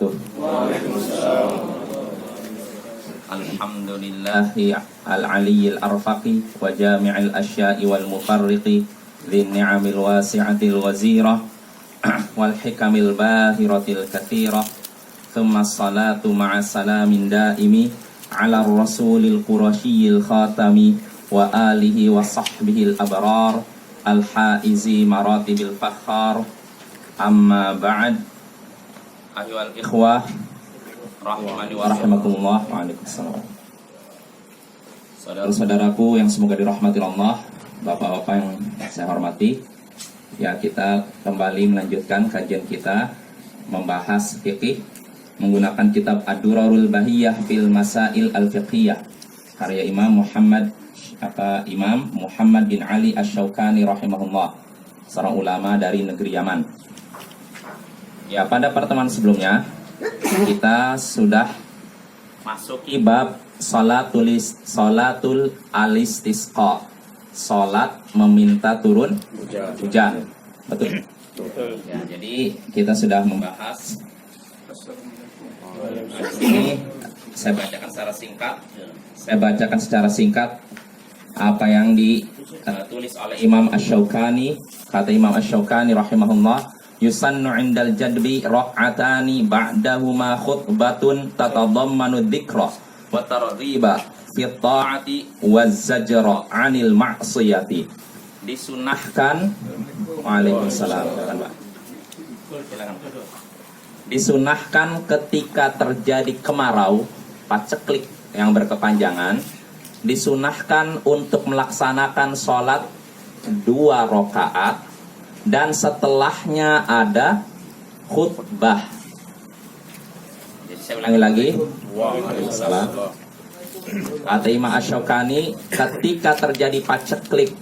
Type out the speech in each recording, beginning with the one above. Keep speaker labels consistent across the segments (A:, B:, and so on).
A: wabarakatuh. Alhamdulillahi al-aliyyil arfaqi wa jami'il asya'i wal mufarriqi dzin ni'amil wasi'atil ghazirah wal hikamil bahiratil katsirah. Thumma salatu ma'a salamin daimi ala rasulil qurasyil khatami wa alihi wa sahbihil abrar al-haizi maratibil fakhar. Amma ba'd. Ayyuhal ikhwah rahimani wa rahimakumullah. Waalaikumsalam. Saudara-saudaraku yang semoga dirahmati Allah, bapak-bapak yang saya hormati, ya, kita kembali melanjutkan kajian kita membahas fikih menggunakan kitab Ad-Durarul Bahiyah fil Masail Al-Fiqhiyah karya Imam Muhammad bin Ali Asy-Syaukani rahimahullah, seorang ulama dari negeri Yaman. Ya, pada pertemuan sebelumnya kita sudah masuki bab salatul alistisqa, salat meminta turun hujan. Betul? Ya, jadi kita sudah membahas. Ini saya bacakan secara singkat apa yang ditulis oleh Imam Asy-Syaukani. Kata Imam Asy-Syaukani rahimahullah, yusannu indal jadbi raq'atani ba'dahuma khutbatun tatadammanu dzikra wa targhiba fi ta'ati waz zajra 'anil ma'siyati. Disunahkan. Waalaikumsalam. Silakan. Disunahkan ketika terjadi kemarau, paceklik yang berkepanjangan, disunahkan untuk melaksanakan sholat 2 rakaat dan setelahnya ada khutbah. Jadi saya ulangi lagi. Waalaikumsalam. Kata Imam Asy-Syaukani, ketika terjadi paceklik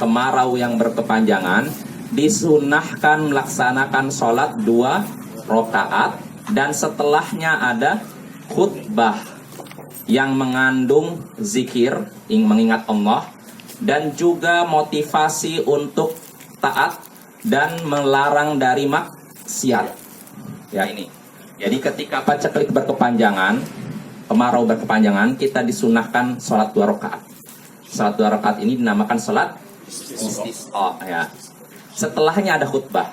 A: kemarau yang berkepanjangan, disunahkan melaksanakan sholat 2 rakaat dan setelahnya ada khutbah yang mengandung zikir, mengingat Allah, dan juga motivasi untuk taat dan melarang dari maksiat. Ya, ini. Jadi ketika paceklik berkepanjangan, kemarau berkepanjangan, kita disunahkan sholat 2 rakaat. Sholat 2 rakaat ini dinamakan sholat istisqa, ya. Setelahnya ada khutbah.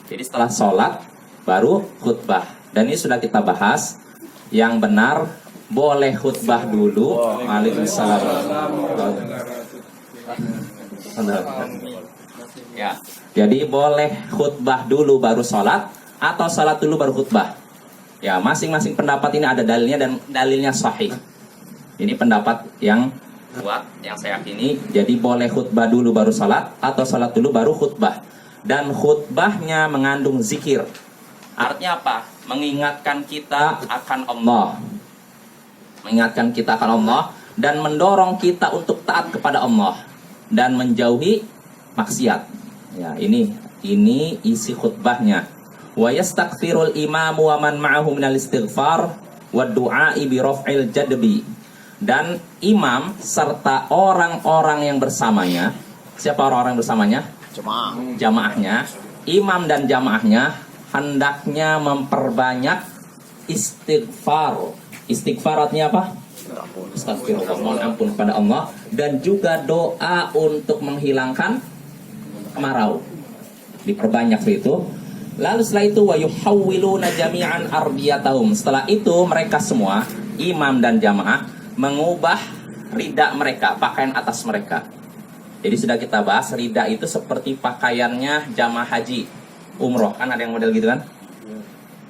A: Jadi setelah sholat baru khutbah. Dan ini sudah kita bahas. Yang benar boleh khutbah dulu. Waalaikumsalam. Ya. Jadi boleh khutbah dulu baru sholat, atau sholat dulu baru khutbah. Ya, masing-masing pendapat ini ada dalilnya dan dalilnya sahih. Ini pendapat yang kuat, yang saya yakini. Jadi boleh khutbah dulu baru sholat, atau sholat dulu baru khutbah. Dan khutbahnya mengandung zikir. Artinya apa? Mengingatkan kita akan Allah. Mengingatkan kita akan Allah dan mendorong kita untuk taat kepada Allah dan menjauhi maksiat. Ya, ini isi khutbahnya. Wa yastaghfirul imamu wa man ma'ahu minal istighfar wa du'a'i bi raf'il jadbi. Dan imam serta orang-orang yang bersamanya. Siapa orang-orang bersamanya? Jamaahnya. Imam dan jamaahnya hendaknya memperbanyak istighfar. Istighfar artinya apa? Astagfirullah, mohon ampun kepada Allah. Dan juga doa untuk menghilangkan kemarau. Diperbanyak itu. Lalu setelah itu wa yuhawwiluna jami'an ardiyatahum. Setelah itu mereka semua, imam dan jamaah, mengubah rida mereka, pakaian atas mereka. Jadi sudah kita bahas, rida itu seperti pakaiannya jamaah haji umroh, kan ada yang model gitu kan?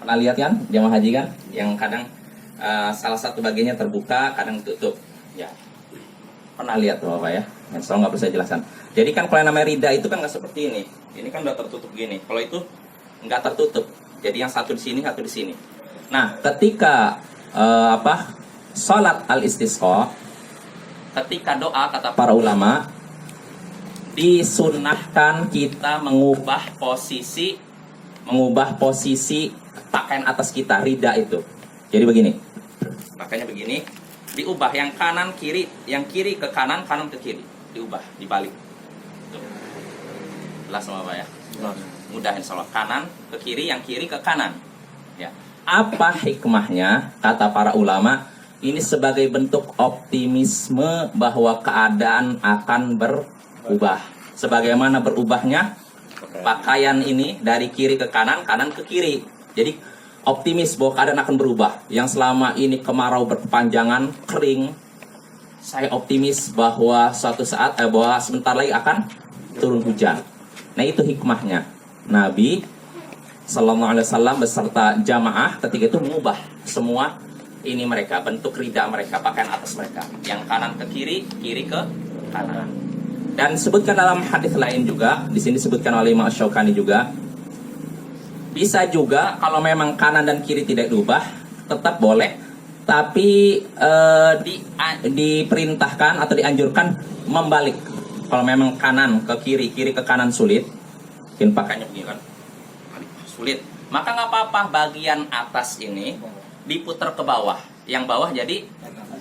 A: Pernah lihat kan jamaah haji kan? Yang kadang salah satu bagiannya terbuka, kadang tutup. Ya, pernah lihat tuh Bapak ya? Yang selalu nggak bisa jelaskan. Jadi kan kalau yang namanya rida itu kan nggak seperti ini. Ini kan udah tertutup gini. Kalau itu nggak tertutup. Jadi yang satu di sini, satu di sini. Nah, ketika salat al-istisqa, ketika doa kata para ulama, disunahkan kita mengubah posisi pakaian atas kita, rida itu. Jadi begini, pakainya begini, diubah yang kanan kiri, yang kiri ke kanan, kanan ke kiri, diubah, dibalik. Tuh. Jelas sama Pak ya? Mudah insya Allah. Kanan ke kiri, yang kiri ke kanan. Ya. Apa hikmahnya? Kata para ulama, ini sebagai bentuk optimisme bahwa keadaan akan berubah. Sebagaimana berubahnya pakaian ini dari kiri ke kanan, kanan ke kiri. Jadi optimis bahwa keadaan akan berubah. Yang selama ini kemarau berkepanjangan, kering, saya optimis bahwa suatu saat, bahwa sebentar lagi akan turun hujan. Nah, itu hikmahnya. Nabi Sallallahu Alaihi Wasallam beserta jamaah ketika itu mengubah semua ini mereka, bentuk rida mereka, pakaian atas mereka, yang kanan ke kiri, kiri ke kanan. Dan disebutkan dalam hadis lain juga, di sini disebutkan oleh Imam Asy-Syaukani juga, bisa juga kalau memang kanan dan kiri tidak diubah, tetap boleh, tapi diperintahkan atau dianjurkan membalik. Kalau memang kanan ke kiri, kiri ke kanan sulit, mungkin pakainya begini kan, sulit, maka nggak apa-apa bagian atas ini diputar ke bawah, yang bawah jadi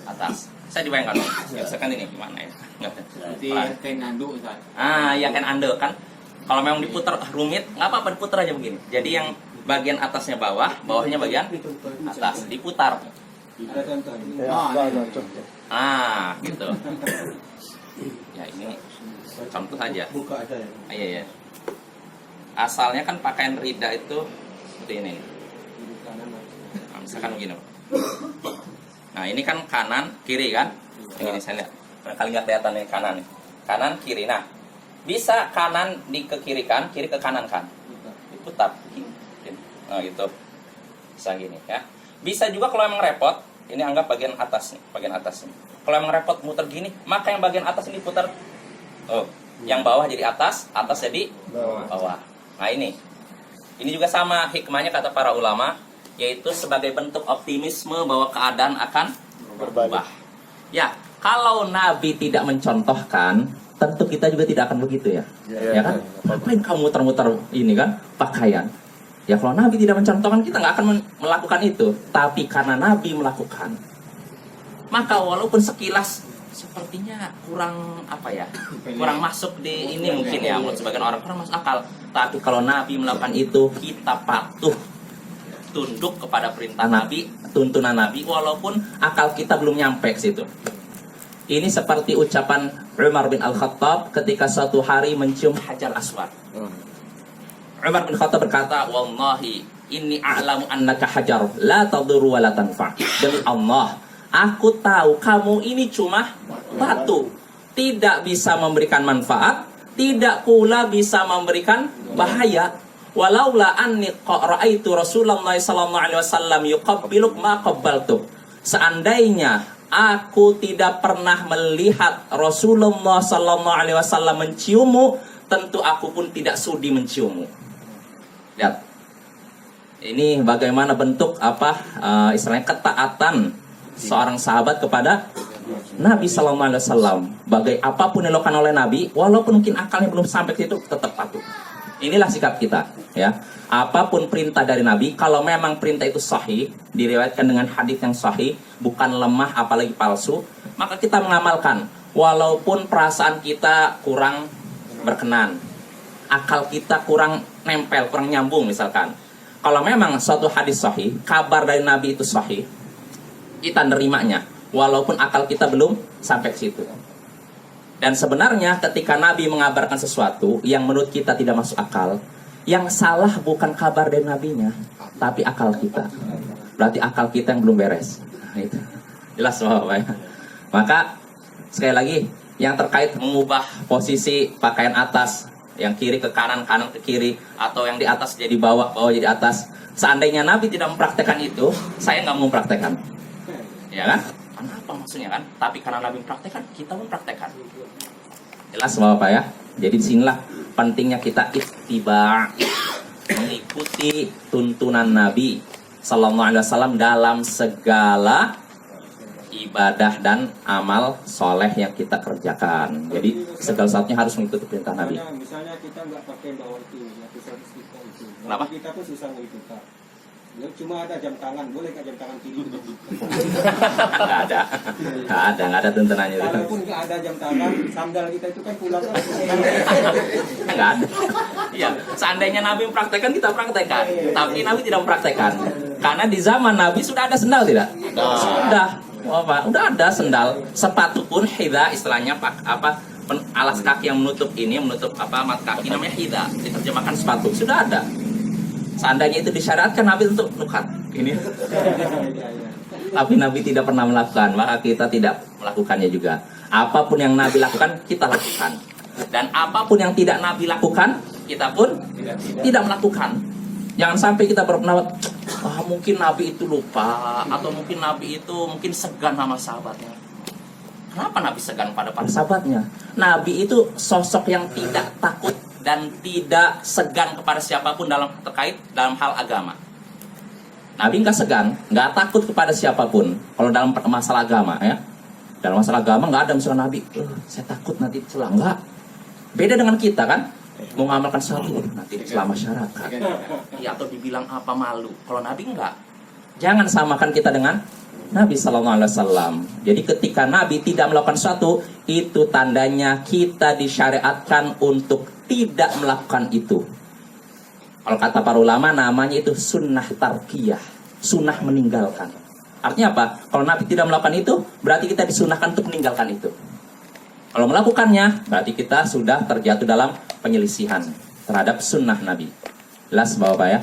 A: atas. Saya dibayangkan, ya misalkan ini gimana ya? Seperti kain anduk, ya kain anduk kan. Kalau memang diputar rumit, nggak apa-apa, diputar aja begini. Jadi yang bagian atasnya bawah, bawahnya bagian atas, diputar. Gitu. Ya ini contoh saja. Iya. Asalnya kan pakaian rida itu seperti ini. Nah, misalkan begini. Nah, ini kan kanan, kiri kan? Ini saya lihat. Kali nggak kelihatan nih kanan. Kanan, kiri. Nah, bisa kanan ke kiri kan, kiri ke kanan kan? Diputar. Nah, gitu. Bisa gini ya. Bisa juga kalau emang repot, ini anggap bagian atas nih, bagian atas nih. Kalau emang repot muter gini, maka yang bagian atas ini putar. Yang bawah jadi atas jadi bawah. Nah, ini juga sama hikmahnya kata para ulama, yaitu sebagai bentuk optimisme bahwa keadaan akan berubah. Ya, kalau Nabi tidak mencontohkan, tentu kita juga tidak akan begitu ya. Ya kan? Ngapain kamu muter-muter ini kan pakaian? Ya kalau Nabi tidak mencontohkan, kita nggak akan melakukan itu. Tapi karena Nabi melakukan, maka walaupun sekilas sepertinya kurang kurang masuk di ini mungkin ya, menurut sebagian orang kurang masuk akal. Tapi kalau Nabi melakukan itu, kita patuh, tunduk kepada perintah Nabi, tuntunan Nabi, walaupun akal kita belum nyampe ke situ. Ini seperti ucapan Umar bin Al-Khattab ketika suatu hari mencium Hajar Aswad. Umar bin Khattab berkata, "Wallahi inni a'lamu annaka hajar la tadurru wa la tanfa'." Demi Allah, aku tahu kamu ini cuma batu, tidak bisa memberikan manfaat, tidak pula bisa memberikan bahaya. Walaula anni ra'aitu Rasulullah sallallahu alaihi wasallam yuqabbiluk ma qabbaltu. Seandainya aku tidak pernah melihat Rasulullah sallallahu alaihi wasallam menciummu, tentu aku pun tidak sudi menciummu. Lihat. Ini bagaimana bentuk istilahnya ketaatan seorang sahabat kepada Nabi Sallallahu Alaihi Wasallam. Apapun yang dilakukan oleh Nabi, walaupun mungkin akalnya belum sampai ke situ, tetap patuh. Inilah sikap kita, ya. Apapun perintah dari Nabi, kalau memang perintah itu sahih, diriwayatkan dengan hadis yang sahih, bukan lemah apalagi palsu, maka kita mengamalkan. Walaupun perasaan kita kurang berkenan, akal kita kurang nempel, kurang nyambung misalkan. Kalau memang suatu hadis sahih, kabar dari Nabi itu sahih, kita nerimanya, walaupun akal kita belum sampai ke situ. Dan sebenarnya ketika Nabi mengabarkan sesuatu yang menurut kita tidak masuk akal, yang salah bukan kabar dari Nabinya, tapi akal kita. Berarti akal kita yang belum beres. Nah, itu. Jelas Bapak ya. Maka sekali lagi, yang terkait mengubah posisi pakaian atas, yang kiri ke kanan, kanan ke kiri, atau yang di atas jadi bawah, bawah jadi atas. Seandainya Nabi tidak mempraktekkan itu, saya nggak mau mempraktekkan. Ya kan? Kenapa maksudnya kan? Tapi karena Nabi mempraktekkan, kita mempraktekkan. Jelas Bapak ya. Jadi disinilah pentingnya kita ittiba', mengikuti tuntunan Nabi Sallallahu Alaihi Wasallam dalam segala ibadah dan amal soleh yang kita kerjakan. Jadi segala sesuatunya harus mengikuti perintah Nabi.
B: Misalnya kita nggak pakai bawah itu, kita itu.
A: Kenapa?
B: Kita tuh susah mengikuti. Cuma ada jam tangan, boleh nggak jam tangan kiri?
A: Nggak ada tuntunannya itu.
B: Walaupun nggak ada jam tangan, sandal kita itu kan pulang.
A: Nggak ada. Iya, seandainya Nabi mempraktekkan, kita praktekkan. Tapi Nabi tidak mempraktekkan. Karena di zaman Nabi sudah ada sendal tidak? Sudah. Udah ada sendal. Sepatu pun hida istilahnya alas kaki yang menutup mat kaki namanya hida. Diterjemahkan sepatu. Sudah ada. Seandainya itu disyariatkan Nabi untuk nukat. Ini. Tapi Nabi tidak pernah melakukan, maka kita tidak melakukannya juga. Apapun yang Nabi lakukan, kita lakukan. Dan apapun yang tidak Nabi lakukan, kita pun tidak melakukan. Jangan sampai kita berpendapat, mungkin Nabi itu lupa, atau mungkin Nabi itu segan sama sahabatnya. Kenapa Nabi segan pada para sahabatnya? Nabi itu sosok yang tidak takut dan tidak segan kepada siapapun terkait dalam hal agama. Nabi nggak segan, nggak takut kepada siapapun. Kalau dalam masalah agama, ya, dalam masalah agama nggak ada misalnya Nabi, saya takut nanti dicela, nggak. Beda dengan kita kan, mau ngamalkan sesuatu nanti dicela masyarakat, ya, atau dibilang apa malu. Kalau Nabi nggak. Jangan samakan kita dengan Nabi Sallallahu Alaihi Wasallam. Jadi ketika Nabi tidak melakukan sesuatu, itu tandanya kita disyariatkan untuk tidak melakukan itu. Kalau kata para ulama namanya itu sunnah tarkiyah, sunnah meninggalkan. Artinya apa? Kalau Nabi tidak melakukan itu, berarti kita disunahkan untuk meninggalkan itu. Kalau melakukannya, berarti kita sudah terjatuh dalam penyelisihan terhadap sunnah Nabi. Jelas Bapak ya?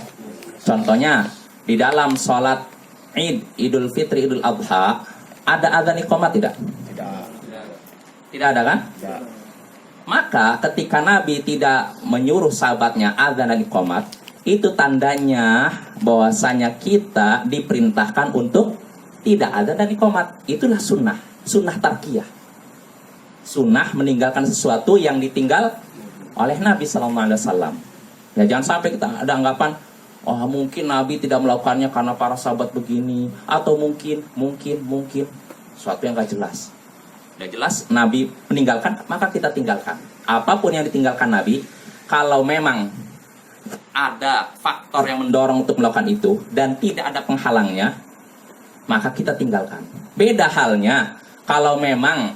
A: Contohnya, di dalam sholat Idul Fitri, Idul Adha, ada adzan iqamah tidak? Tidak ada kan? Tidak. Maka ketika Nabi tidak menyuruh sahabatnya adzan dan iqamah, itu tandanya bahwasanya kita diperintahkan untuk tidak adzan dan iqamah. Itulah sunnah, sunnah tarkiyah. Sunnah meninggalkan sesuatu yang ditinggal oleh Nabi Sallallahu Alaihi Wasallam. Ya, jangan sampai kita ada anggapan, mungkin Nabi tidak melakukannya karena para sahabat begini, atau mungkin sesuatu yang gak jelas. Udah jelas Nabi meninggalkan, maka kita tinggalkan. Apapun yang ditinggalkan Nabi, kalau memang ada faktor yang mendorong untuk melakukan itu dan tidak ada penghalangnya, maka kita tinggalkan. Beda halnya kalau memang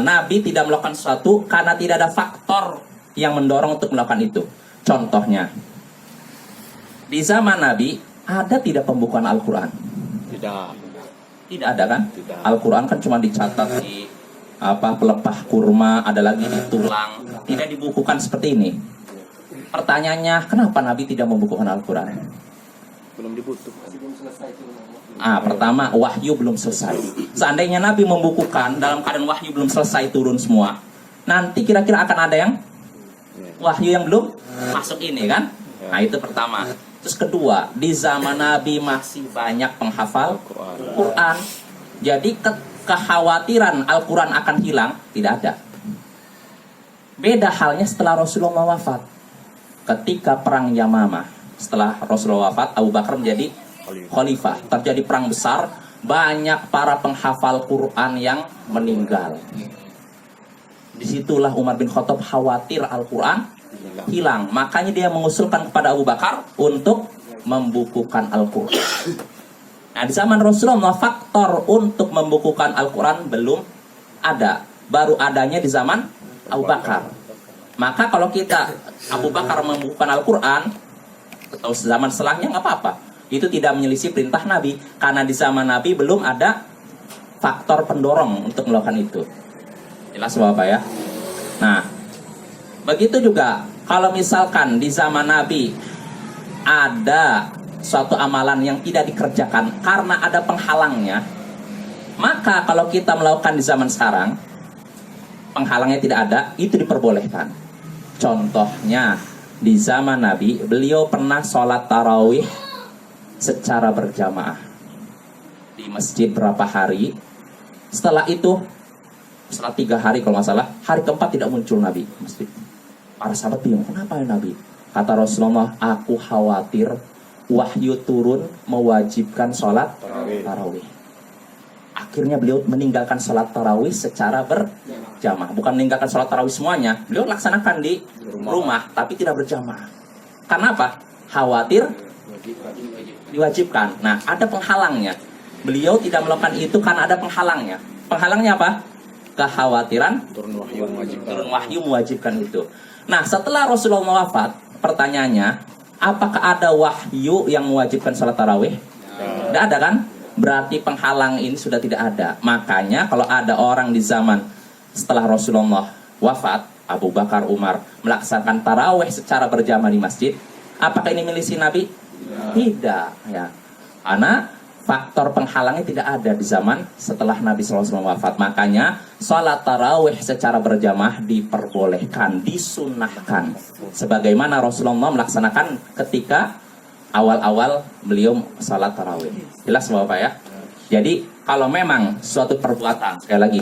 A: Nabi tidak melakukan sesuatu karena tidak ada faktor yang mendorong untuk melakukan itu. Contohnya, di zaman Nabi ada tidak pembukuan Al-Quran? Tidak ada kan? Al-Quran kan cuma dicatat di pelepah kurma, ada lagi di tulang, tidak dibukukan seperti ini. Pertanyaannya, kenapa Nabi tidak membukukan Al-Quran?
C: Belum dibutuhkan.
A: Pertama, wahyu belum selesai. Seandainya Nabi membukukan dalam keadaan wahyu belum selesai turun semua, nanti kira-kira akan ada yang wahyu yang belum masuk ini kan? Nah, itu pertama. Terus kedua, di zaman Nabi masih banyak penghafal Quran. Jadi kekhawatiran Al-Quran akan hilang tidak ada. Beda halnya setelah Rasulullah wafat. Ketika perang Yamamah, setelah Rasulullah wafat, Abu Bakar menjadi khalifah. Terjadi perang besar, banyak para penghafal Quran yang meninggal. Disitulah Umar bin Khattab khawatir Al-Quran hilang. Makanya dia mengusulkan kepada Abu Bakar untuk membukukan Al-Quran. Nah, di zaman Rasulullah faktor untuk membukukan Al-Quran belum ada. Baru adanya di zaman Abu Bakar. Maka kalau kita Abu Bakar membukukan Al-Quran atau zaman setelahnya nggak apa-apa. Itu tidak menyelisih perintah Nabi. Karena di zaman Nabi belum ada faktor pendorong untuk melakukan itu. Jelas Bapak ya? Nah, begitu juga kalau misalkan di zaman Nabi ada suatu amalan yang tidak dikerjakan karena ada penghalangnya, maka kalau kita melakukan di zaman sekarang, penghalangnya tidak ada, itu diperbolehkan. Contohnya, di zaman Nabi, beliau pernah sholat tarawih secara berjamaah di masjid berapa hari. Setelah itu, setelah 3 hari kalau nggak salah, hari keempat tidak muncul Nabi masjid. Para sahabat bingung, kenapa ya Nabi? Kata Rasulullah, aku khawatir wahyu turun mewajibkan sholat tarawih. Akhirnya beliau meninggalkan sholat tarawih secara berjamaah. Bukan meninggalkan sholat tarawih semuanya, beliau laksanakan di rumah, tapi tidak berjamaah. Karena apa? Khawatir diwajibkan. Nah, ada penghalangnya. Beliau tidak melakukan itu karena ada penghalangnya. Penghalangnya apa? Kekhawatiran turun wahyu mewajibkan itu. Nah, setelah Rasulullah wafat, pertanyaannya, Apakah ada wahyu yang mewajibkan sholat tarawih? Tidak ada kan? Berarti penghalang ini sudah tidak ada. Makanya kalau ada orang di zaman setelah Rasulullah wafat, Abu Bakar, Umar melaksanakan tarawih secara berjamaah di masjid, apakah ini milisi Nabi? Tidak, ya. Karena faktor penghalangnya tidak ada di zaman setelah Nabi SAW wafat. Makanya sholat tarawih secara berjamaah diperbolehkan, disunahkan. Sebagaimana Rasulullah melaksanakan ketika awal-awal beliau sholat tarawih. Jelas Bapak ya? Jadi kalau memang suatu perbuatan, sekali lagi,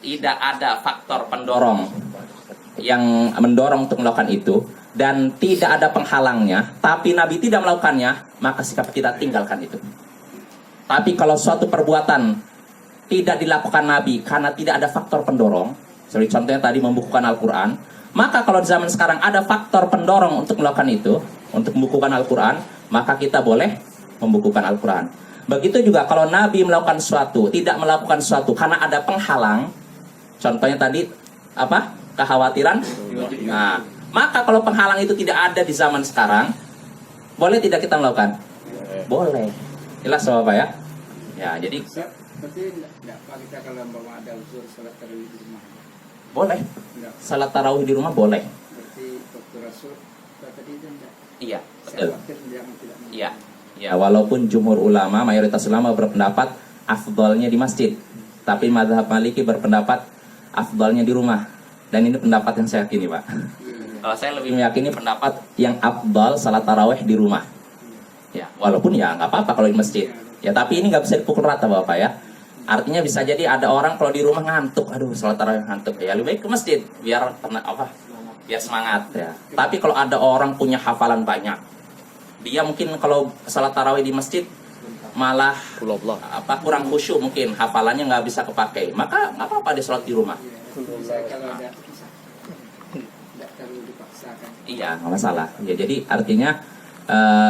A: tidak ada faktor pendorong yang mendorong untuk melakukan itu, dan tidak ada penghalangnya, tapi Nabi tidak melakukannya, maka sikap kita tinggalkan itu. Tapi kalau suatu perbuatan tidak dilakukan Nabi karena tidak ada faktor pendorong, seperti contohnya tadi membukukan Al-Quran, maka kalau di zaman sekarang ada faktor pendorong untuk melakukan itu, untuk membukukan Al-Quran, maka kita boleh membukukan Al-Quran. Begitu juga kalau Nabi melakukan sesuatu, tidak melakukan sesuatu karena ada penghalang, contohnya tadi apa? Kekhawatiran. Nah, maka kalau penghalang itu tidak ada di zaman sekarang, boleh tidak kita melakukan? Boleh. Jelas Bapak ya? Ya, jadi
D: Berarti enggak Pak, kita kalau bawa ada unsur salat tarawih di rumah.
A: boleh.
D: Enggak.
A: Salat tarawih di rumah boleh.
D: Berarti waktu Rasul tadi itu enggak.
A: Iya,
D: Saya
A: betul.
D: khawatir jangan tidak mau.
A: Iya. Ya, walaupun jumhur ulama, mayoritas ulama berpendapat afdolnya di masjid. Tapi mazhab Maliki berpendapat afdolnya di rumah. Dan ini pendapat yang saya yakini, Pak. Kalau saya lebih meyakini pendapat yang afdal salat tarawih di rumah. Ya, walaupun ya nggak apa-apa kalau di masjid. Ya, tapi ini nggak bisa dipukul rata, Bapak ya. Artinya bisa jadi ada orang kalau di rumah ngantuk, aduh salat tarawih ngantuk. Ya, lebih baik ke masjid biar biar semangat ya. Tapi kalau ada orang punya hafalan banyak, dia mungkin kalau salat tarawih di masjid malah kurang khusyuk, mungkin hafalannya nggak bisa kepakai, maka nggak apa-apa dia sholat di rumah.
D: Saya kalau enggak terlalu dipaksakan.
A: Iya, nggak masalah. Ya, jadi artinya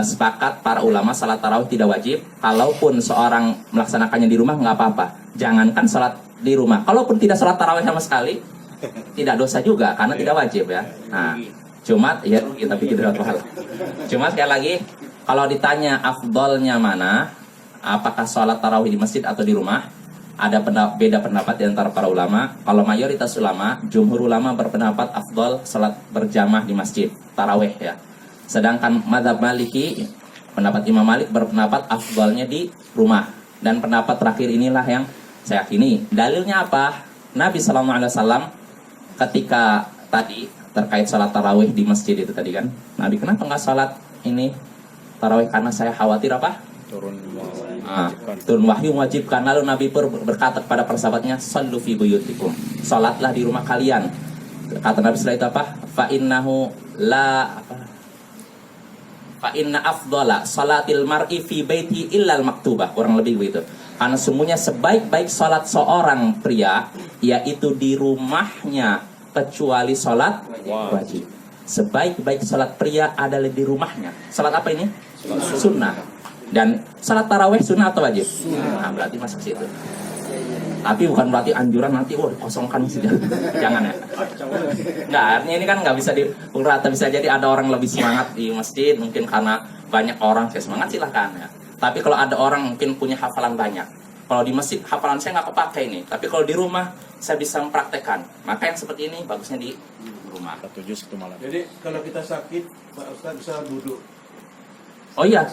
A: sepakat para ulama salat tarawih tidak wajib. Kalaupun seorang melaksanakannya di rumah nggak apa-apa. Jangankan salat di rumah, kalaupun tidak salat tarawih sama sekali, tidak dosa juga karena tidak wajib ya. Nah, cuma ya kita pikir dua hal. Cuma sekali lagi, kalau ditanya afdolnya mana, apakah sholat tarawih di masjid atau di rumah, ada beda pendapat di antara para ulama. Kalau mayoritas ulama, jumhur ulama berpendapat afdol sholat berjamaah di masjid tarawih ya. Sedangkan mazhab Maliki, pendapat Imam Malik berpendapat afdolnya di rumah. Dan pendapat terakhir inilah yang saya yakini. Dalilnya apa? Nabi SAW ketika tadi terkait sholat tarawih di masjid itu tadi kan, Nabi kenapa nggak sholat ini tarawih? Karena saya khawatir apa? Turun wahyu mewajibkan. Lalu Nabi berkata kepada para sahabatnya, sallu fi buyutikum, salatlah di rumah kalian. Kata Nabi setelah itu apa? Fa inna afdala salatil mar'i fi baiti illal maktubah, kurang lebih begitu. Karena semuanya sebaik-baik salat seorang pria yaitu di rumahnya, kecuali salat wajib. Sebaik-baik salat pria adalah di rumahnya. Salat apa ini? Sunnah. Dan salat tarawih sunnah atau wajib? Nah, berarti masuk situ. Tapi bukan berarti anjuran nanti kosongkan saja. Jangan ya. Nggak, artinya ini kan nggak bisa dipukul rata. Bisa jadi ada orang lebih semangat di masjid, mungkin karena banyak orang saya semangat, silahkan ya. Tapi kalau ada orang mungkin punya hafalan banyak, kalau di masjid hafalan saya nggak kepakai nih, tapi kalau di rumah saya bisa mempraktekkan, maka yang seperti ini bagusnya di rumah.
E: Jadi kalau kita sakit, Pak Ustaz bisa duduk.
A: Oh iya,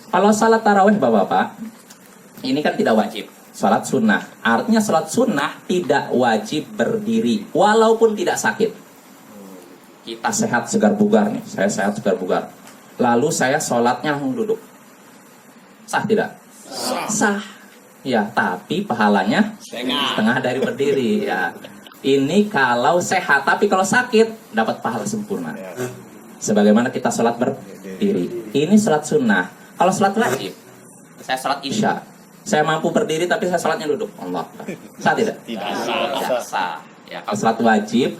A: kalau salat tarawih Bapak-Bapak, ini kan tidak wajib, salat sunnah. Artinya salat sunnah tidak wajib berdiri, walaupun tidak sakit. Kita sehat segar bugar nih, saya sehat segar bugar. Lalu saya sholatnya langsung duduk, sah tidak? Sah. Ya, tapi pahalanya setengah dari berdiri ya. Ini kalau sehat, tapi kalau sakit dapat pahala sempurna. Sebagaimana kita sholat berdiri. Ini sholat sunnah. Kalau sholat wajib, saya sholat isya, saya mampu berdiri tapi saya sholatnya duduk. Allah, sah tidak? Tidak sah. Ya, kalau sholat wajib,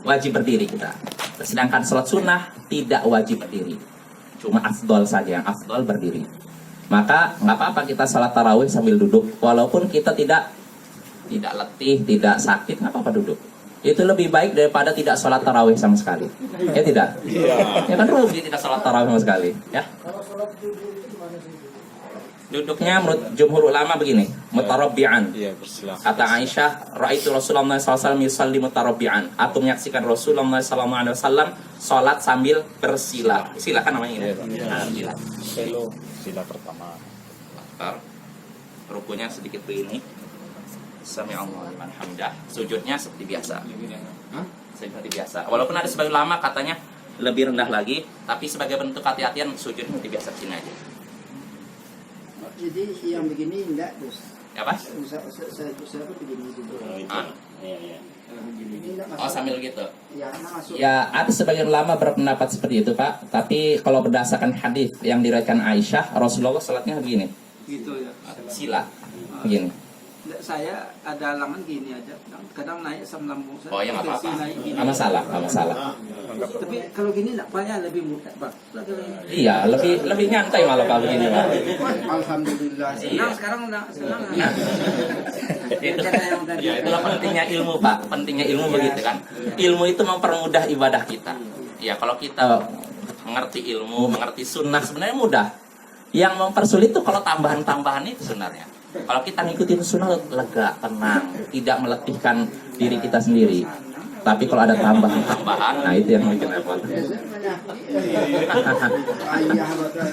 A: wajib berdiri kita. Sedangkan sholat sunnah tidak wajib berdiri. Cuma afdol saja, yang afdol berdiri. Maka nggak apa-apa kita sholat tarawih sambil duduk, walaupun kita tidak letih, tidak sakit, nggak apa-apa duduk. itu lebih baik daripada tidak sholat tarawih sama sekali. Ya tidak? Ya kan rugi tidak sholat tarawih sama sekali. Ya. Duduknya menurut jumhur ulama begini, mutarabbi'an.
C: Iya, bersila.
A: Kata Aisyah, ra'aitu Rasulullah SAW yusalli mutarabbi'an. Aku menyaksikan Rasulullah SAW sholat sambil bersila. Sila kan namanya ini. Nah, sila.
C: Sila pertama.
A: Akbar. Rukunya sedikit begini. Sami'allahu liman hamidah. Sujudnya seperti biasa. Seperti biasa. Walaupun ada sebagian ulama katanya lebih rendah lagi, tapi sebagai bentuk hati-hatian sujud seperti biasa sini aja.
D: Jadi yang begini enggak terus.
A: Ya, Pak?
D: Saya begini dulu.
A: Ah.
D: Ini enggak
A: Oh,
D: masalah.
A: sambil gitu.
D: Ya, masuk.
A: Ya, ada sebagian ulama berpendapat seperti itu, Pak. Tapi kalau berdasarkan hadis yang diriwayatkan Aisyah, Rasulullah salatnya begini.
F: Gitu ya.
A: Sila. Begini.
F: Nggak, saya ada halangan gini aja. Kadang naik asam lambung saya.
A: Oh, ya nggak apa-apa.
F: Naik gini.
A: Nggak masalah, nggak masalah.
F: Tapi kalau gini enggak payah lebih mudah, Pak.
A: Iya, lebih nyantai malah kalau begini, Pak.
D: Alhamdulillah.
F: Senang sekarang enggak senang.
A: Ya, itulah pentingnya ilmu, Pak. Pentingnya ilmu begitu kan. Ilmu itu mempermudah ibadah kita. Ya, kalau kita mengerti ilmu, mengerti sunnah sebenarnya mudah. Yang mempersulit itu kalau tambahan-tambahan itu sebenarnya. Kalau kita ngikutin sunnah lega, tenang, tidak meletihkan diri kita sendiri. Tapi kalau ada tambahan-tambahan, nah itu yang bikin repot.
D: Ayah betul.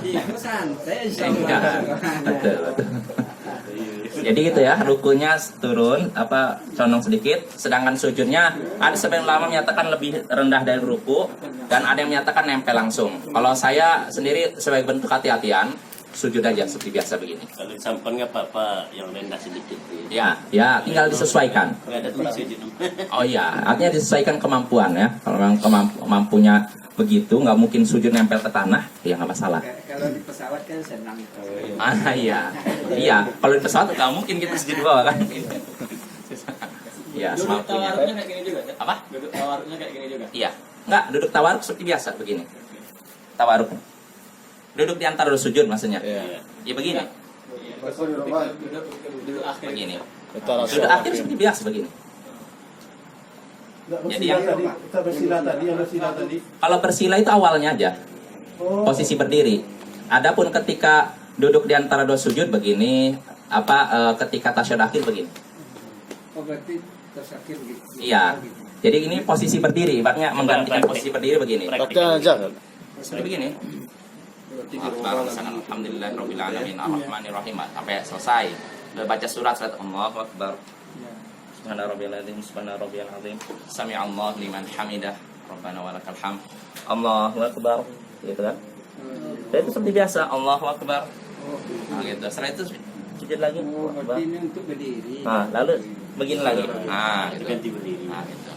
F: Iya, santai
A: Enggak.
F: insyaallah.
A: Betul, betul. Jadi gitu ya, rukunya turun, condong sedikit, sedangkan sujudnya ada sebagian ulama menyatakan lebih rendah dari ruku dan ada yang menyatakan nempel langsung. Kalau saya sendiri sebagai bentuk hati-hatian, sujud aja seperti biasa begini.
G: Kalau sampan nggak apa-apa, yang rendah sedikit.
A: Ya, tinggal disesuaikan.
G: Nggak ada tempat sujud.
A: Oh iya, artinya disesuaikan kemampuan ya. Kalau memang mampunya begitu, nggak mungkin sujud nempel ke tanah, ya nggak masalah.
F: Kalau di pesawat kan senang.
A: Ah iya. Kalau di pesawat nggak mungkin kita sujud di bawah kan. Iya,
B: Duduk
A: semampunya.
B: tawaruknya kayak gini juga.
A: Apa?
B: Duduk tawaruknya kayak gini juga.
A: Iya. Nggak, duduk tawaruk seperti biasa begini. Tawaruk. Duduk di antara dua sujud maksudnya.
C: Iya.
A: Ya begini.
B: Duduk akhir.
A: Begini.
C: Utara
A: Duduk akhir seperti biasa begini. Jadi yang
E: kita bersila tadi, yang bersila tadi.
A: kalau bersila itu awalnya aja. Posisi berdiri. Adapun ketika duduk di antara dua sujud begini, ketika tasyahud akhir begini.
F: Oh, berarti tersakit gitu.
A: Iya. Jadi ini posisi berdiri, ibaratnya menggantikan posisi berdiri begini.
C: Dokter aja kan?
A: Seperti begini. Alhamdulillahirabbil alamin arrahmanir rahim sampai selesai. Udah baca surat Allahu akbar. Subhana rabbiyal azim, subhana rabbiyal azim. Sami'allahu liman hamidah. Rabbana walakal hamd. Allahu akbar. Gitu kan? Dan itu seperti biasa, Allahu akbar. Nah, gitu. Setelah itu sujud lagi.
F: Oh, berarti ini untuk berdiri.
A: Nah, lalu begini lagi. Nah, gitu.
G: Ganti berdiri.
A: Nah, gitu.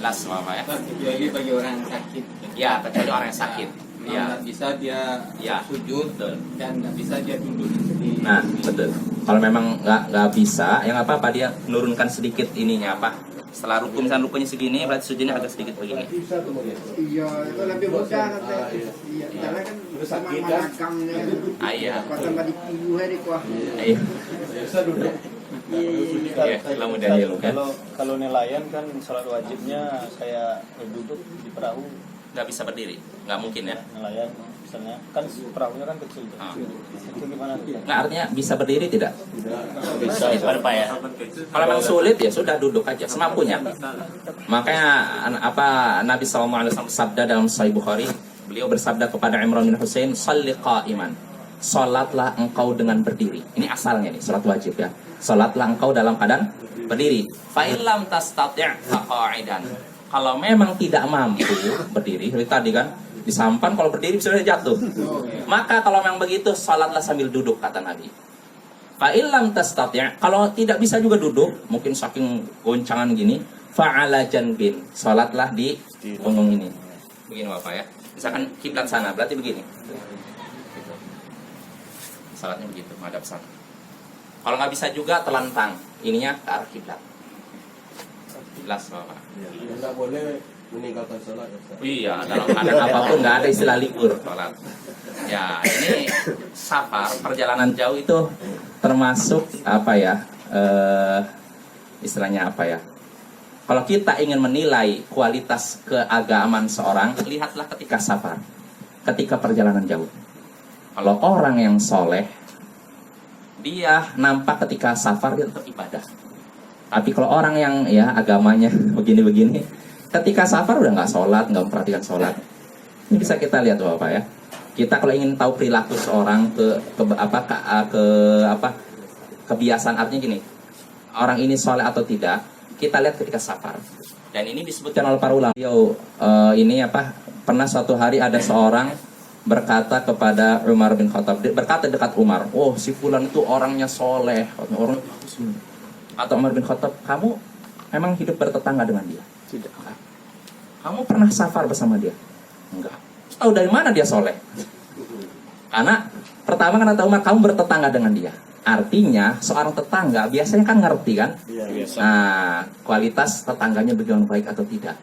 A: Las apa ya?
B: Kecuali bagi orang yang sakit.
A: Ya, kecuali orang yang sakit. Ya.
B: Nggak bisa dia
A: Ya.
B: sujud
A: Betul.
B: dan nggak bisa dia duduk di
A: Nah, betul. Kalau memang nggak bisa, yang apa dia nurunkan sedikit ininya apa? Setelah ruku misalnya rukunya segini, berarti sujudnya agak sedikit begini.
D: Iya, itu lebih mudah katanya. Iya, karena kan sama manakangnya.
A: Ah, iya.
D: Kau tambah di pilu hari kuah.
A: Iya.
E: Biasa duduk.
A: Iya, kalau mudah dia lu kan.
H: Kalau nelayan kan salat wajibnya kayak duduk di perahu
A: Nggak bisa berdiri, nggak mungkin ya.
H: nelayan misalnya kan perahunya kan kecil tuh.
A: Ah.
H: Itu gimana tuh?
A: Nggak, artinya bisa berdiri tidak?
C: Bisa.
G: Berpayah.
A: Kalau memang sulit ya sudah duduk aja semampunya. Makanya Nabi SAW sabda dalam Sahih Bukhari, beliau bersabda kepada Imran bin Husain, "Shalli qa'iman." Salatlah engkau dengan berdiri. Ini asalnya nih, salat wajib ya. Salatlah engkau dalam keadaan berdiri. Fa illam tastati' fa qa'idan. Kalau memang tidak mampu berdiri, seperti tadi kan, di sampan kalau berdiri bisa jatuh. Maka kalau memang begitu, salatlah sambil duduk, kata Nabi. Fa illam tastati', kalau tidak bisa juga duduk, mungkin saking goncangan gini, fa'ala janbin, salatlah di punggung ini. Begini Bapak ya. Misalkan kiblat sana, berarti begini. Salatnya begitu, menghadap sana. Kalau nggak bisa juga telentang, ininya ke arah kiblat. Jelas Bapak.
E: Nggak boleh meninggalkan salat. Ya, Ustaz.
A: Iya, dalam keadaan apapun nggak ada istilah libur sholat. Ya, ini safar, perjalanan jauh itu termasuk apa ya? Istilahnya apa ya? Kalau kita ingin menilai kualitas keagamaan seorang, lihatlah ketika safar, ketika perjalanan jauh. Kalau orang yang soleh, dia nampak ketika safar dia tetap ibadah. Tapi kalau orang yang ya agamanya begini-begini, ketika safar udah nggak sholat, nggak memperhatikan sholat. Ini bisa kita lihat Bapak ya. Kita kalau ingin tahu perilaku seorang kebiasaan, artinya gini, orang ini soleh atau tidak, kita lihat ketika safar. Dan ini disebutkan oleh para ulama. Pernah suatu hari ada seorang berkata kepada Umar bin Khattab, berkata dekat Umar, oh si fulan itu orangnya soleh, orang bagus. Atau Umar bin Khattab, kamu memang hidup bertetangga dengan dia?
C: Tidak.
A: Kamu pernah safar bersama dia? Enggak. Terus tahu dari mana dia soleh? Karena pertama kan kata Umar, kamu bertetangga dengan dia. Artinya seorang tetangga biasanya kan ngerti kan?
C: Iya, biasa.
A: Nah, kualitas tetangganya bagaimana, baik atau tidak.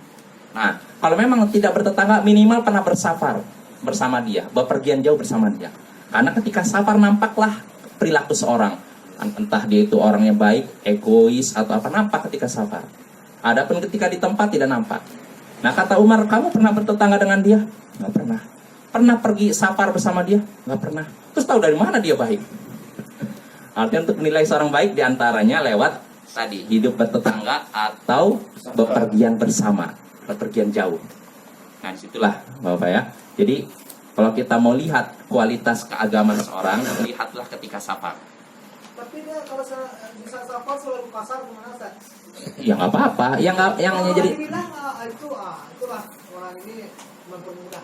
A: Nah, kalau memang tidak bertetangga, minimal pernah bersafar bersama dia, bepergian jauh bersama dia. Karena ketika safar nampaklah perilaku seorang. Entah dia itu orangnya baik, egois, atau apa, nampak ketika safar. Adapun ketika di tempat tidak nampak. Nah, kata Umar, kamu pernah bertetangga dengan dia? Nggak pernah. Pernah pergi safar bersama dia? Nggak pernah. Terus tahu dari mana dia baik? Artinya untuk menilai seorang baik diantaranya lewat tadi, hidup bertetangga atau bepergian bersama, bepergian jauh. Nah, disitulah Bapak ya. Jadi, kalau kita mau lihat kualitas keagamaan seorang, lihatlah ketika safar.
D: Tapi dia kalau bisa safar selalu pasar kemana Ustaz?
A: Ya nggak apa-apa. Yang jadi
D: dibilang itulah orang ini mempermudah.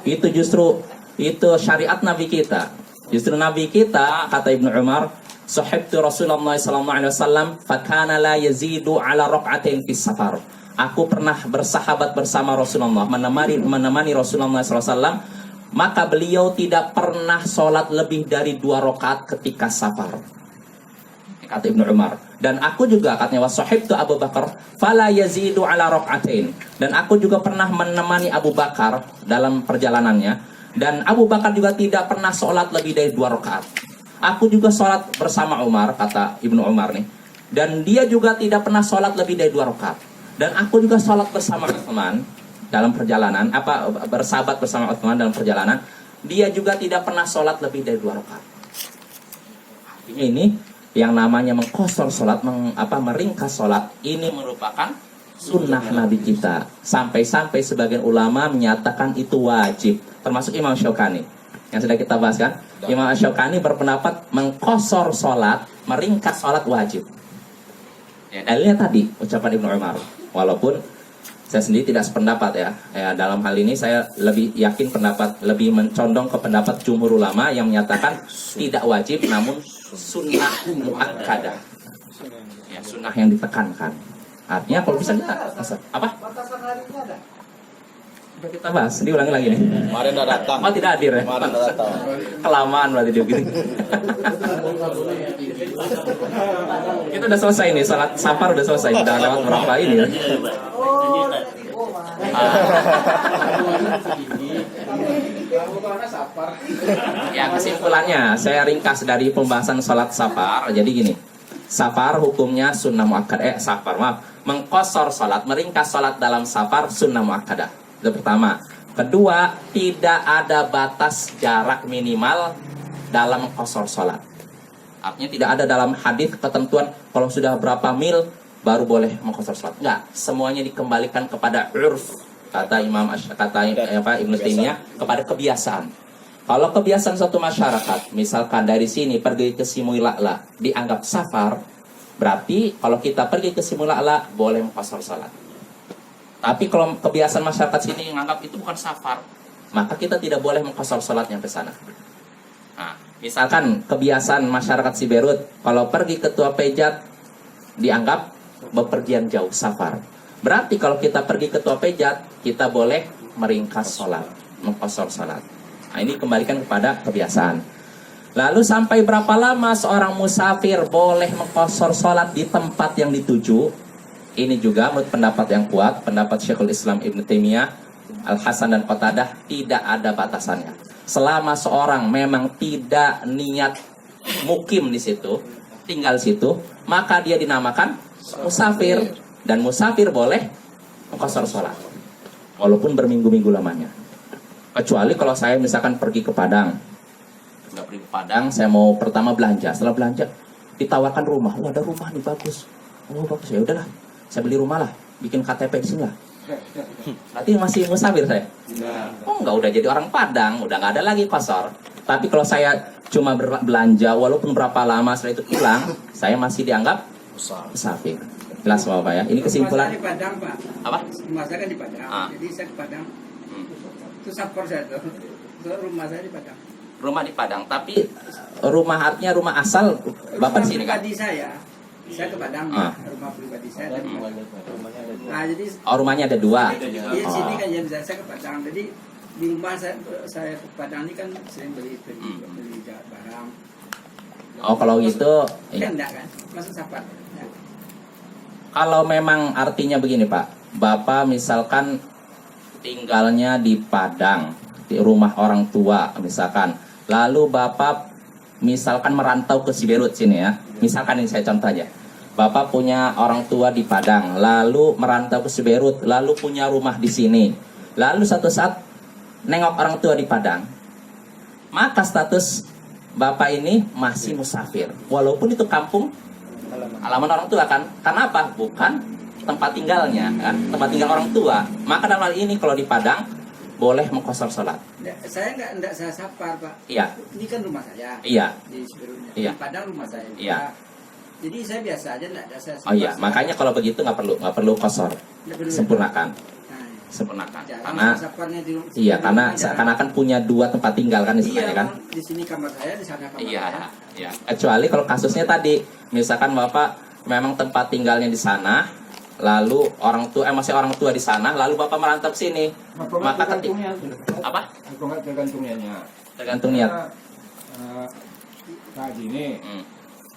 A: itu justru itu syariat Nabi kita. Justru Nabi kita, kata Ibnu Umar, sahibtu Rasulullah sallallahu alaihi wasallam fakana la yazidu ala raq'atin fis safar. Aku pernah bersahabat bersama Rasulullah, menemani Rasulullah sallallahu alaihi wasallam, maka beliau tidak pernah sholat lebih dari 2 rakaat ketika safar. Kata Ibnu Umar. Dan aku juga, katanya, wasahibtu Abu Bakar fala yazidu ala raq'atain. Dan aku juga pernah menemani Abu Bakar dalam perjalanannya, dan Abu Bakar juga tidak pernah sholat lebih dari 2 rakaat. Aku juga sholat bersama Umar, kata Ibnu Umar nih, dan dia juga tidak pernah sholat lebih dari 2 rakaat. Dan aku juga sholat bersama Utsman dalam perjalanan, bersahabat bersama Utsman dalam perjalanan, dia juga tidak pernah sholat lebih dari 2 rakaat. Ini yang namanya mengkosor sholat, meringkas sholat, ini merupakan sunnah Nabi kita. Sampai-sampai sebagian ulama menyatakan itu wajib, termasuk Imam Syaukani yang sudah kita bahas kan. Imam Syaukani berpendapat mengkosor sholat, meringkas sholat wajib. Ya, dalilnya tadi ucapan Ibnu Umar. Walaupun saya sendiri tidak sependapat ya, dalam hal ini saya lebih yakin lebih mencondong ke pendapat jumhur ulama yang menyatakan tidak wajib, namun sunnah muakkadah. Ya, sunnah yang ditekankan. Artinya kalau bisa kita apa?
D: Batasan harinya ada.
A: Sudah kita bahas, diulangi lagi nih.
C: Kemarin udah datang.
A: Oh, tidak hadir ya?
C: Kemarin udah datang.
A: Kelamaan berarti dia begini. Kita udah selesai nih, salat safar udah selesai. Udah lewat berapa ini ya? Ya, kesimpulannya saya ringkas dari pembahasan salat safar. Jadi gini, safar hukumnya sunnah muakkadah. Mengkosor salat, meringkas salat dalam safar sunnah muakkadah. Itu pertama. Kedua, tidak ada batas jarak minimal dalam mengkosor salat. Artinya tidak ada dalam hadis ketentuan kalau sudah berapa mil baru boleh mengkosor salat. Enggak, semuanya dikembalikan kepada urf, kata Ibnu Taimiyah, kepada kebiasaan. Kalau kebiasaan suatu masyarakat, misalkan dari sini pergi ke Simula'la dianggap safar, berarti kalau kita pergi ke Simula'la boleh mengkosor salat. Tapi kalau kebiasaan masyarakat sini menganggap itu bukan safar, maka kita tidak boleh mengkosor salat yang ke sana. Nah, misalkan kebiasaan masyarakat Siberut, kalau pergi ke Tua Pejat dianggap bepergian jauh, safar. Berarti kalau kita pergi ke Tua Pejat, kita boleh meringkas salat, mengkosor salat. Nah, ini kembalikan kepada kebiasaan. Lalu sampai berapa lama seorang musafir boleh mengkosor salat di tempat yang dituju? Ini juga menurut pendapat yang kuat, pendapat Syekhul Islam Ibnu Taimiyah, Al-Hasan dan Qatadah, tidak ada batasannya. Selama seorang memang tidak niat mukim di situ, tinggal situ, maka dia dinamakan musafir. dan musafir boleh qasar sholat walaupun berminggu-minggu lamanya. Kecuali kalau saya misalkan pergi ke Padang, sudah pergi ke Padang, saya mau pertama belanja, setelah belanja ditawarkan rumah, oh ada rumah nih bagus, oh bagus, ya udahlah saya beli rumah lah, bikin KTP di sini lah. Berarti masih musafir saya. Oh enggak, udah jadi orang Padang, udah nggak ada lagi qasar. Tapi kalau saya cuma belanja walaupun berapa lama setelah itu pulang, saya masih dianggap musafir. Jelas Bapak ya. Ini kesimpulan.
F: Rumah saya di Padang, Pak.
A: Apa?
F: Rumah saya kan di Padang.
A: Ah.
F: Jadi saya ke Padang. Itu sapor saya tuh. Itu rumah saya di Padang.
A: Rumah di Padang, tapi rumah artinya rumah asal Bapak di sini kan?
F: Pribadi saya ke Padang.
A: Ah.
F: Rumah pribadi saya dari Padang. Nah, jadi
A: Oh, rumahnya ada dua.
F: di sini
A: Oh.
F: kan yang saya ke Padang. Jadi di rumah saya ke Padang ini kan sering beli barang.
A: Oh, kalau gitu
F: Kan
A: iya.
F: enggak kan? Masuk sapar. Ya.
A: Kalau memang artinya begini Pak, Bapak misalkan tinggalnya di Padang, di rumah orang tua misalkan, lalu Bapak misalkan merantau ke Siberut sini ya, misalkan ini saya contoh aja, Bapak punya orang tua di Padang, lalu merantau ke Siberut, lalu punya rumah di sini, lalu satu saat nengok orang tua di Padang, maka status Bapak ini masih musafir, walaupun itu kampung halaman orang tua kan. Karena apa? Bukan tempat tinggalnya kan, tempat tinggal orang tua. Maka dalam hal ini kalau di Padang boleh mengqasar sholat.
F: Saya enggak saya sapar, Pak.
A: Iya.
F: Ini kan rumah saya.
A: Iya.
F: Di Siberutnya.
A: Iya.
F: Di Padang rumah saya.
A: Iya.
F: Jadi saya biasa aja enggak ada saya.
A: Oh iya, makanya kalau begitu nggak perlu qasar.
F: Nggak perlu.
A: Sempurnakan.
F: Nah,
A: Sempurnakan.
F: jarang
A: Karena
F: saparnya di rumah.
A: iya, karena
F: jarang.
A: seakan-akan punya dua tempat tinggal kan istilahnya kan.
F: Di sini kamar saya, di sana kamar
A: Iya,
F: saya.
A: iya. Kecuali kalau kasusnya tadi, misalkan Bapak memang tempat tinggalnya di sana, lalu orang tua masih orang tua di sana, lalu Bapak merantau ke sini. Maka ketika apa?
D: Tergantungnya.
A: Tergantung niat.
D: Nah gini,
A: Hmm.